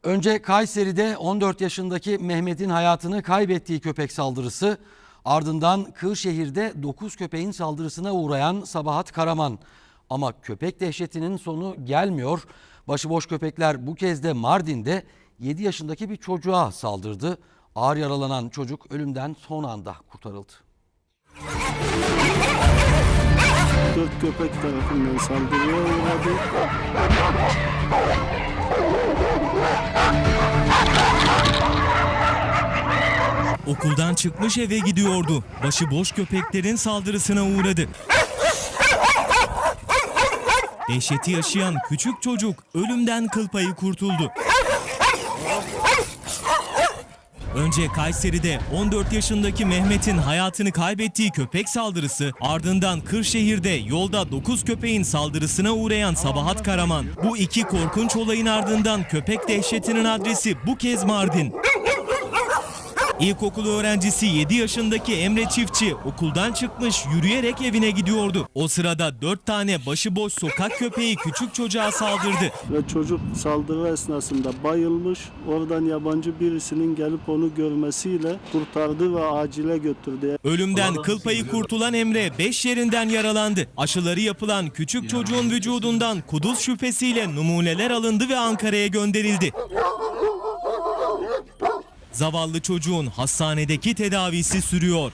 Önce Kayseri'de 14 yaşındaki Mehmet'in hayatını kaybettiği köpek saldırısı, ardından Kırşehir'de 9 köpeğin saldırısına uğrayan Sabahat Karaman. Ama köpek dehşetinin sonu gelmiyor. Başıboş köpekler bu kez de Mardin'de 7 yaşındaki bir çocuğa saldırdı. Ağır yaralanan çocuk ölümden son anda kurtarıldı. 4 köpek tarafından saldırıya uğradı. Okuldan çıkmış eve gidiyordu. Başıboş köpeklerin saldırısına uğradı. Dehşeti yaşayan küçük çocuk ölümden kıl payı kurtuldu. Önce Kayseri'de 14 yaşındaki Mehmet'in hayatını kaybettiği köpek saldırısı, ardından Kırşehir'de yolda 9 köpeğin saldırısına uğrayan Sabahat Karaman. Bu iki korkunç olayın ardından köpek dehşetinin adresi bu kez Mardin. İlkokul öğrencisi 7 yaşındaki Emre Çiftçi okuldan çıkmış yürüyerek evine gidiyordu. O sırada 4 tane başıboş sokak köpeği küçük çocuğa saldırdı. Ve çocuk saldırı esnasında bayılmış. Oradan yabancı birisinin gelip onu görmesiyle kurtardı ve acile götürdü. Ölümden kıl payı kurtulan Emre 5 yerinden yaralandı. Aşıları yapılan küçük çocuğun vücudundan kuduz şüphesiyle numuneler alındı ve Ankara'ya gönderildi. Zavallı çocuğun hastanedeki tedavisi sürüyor.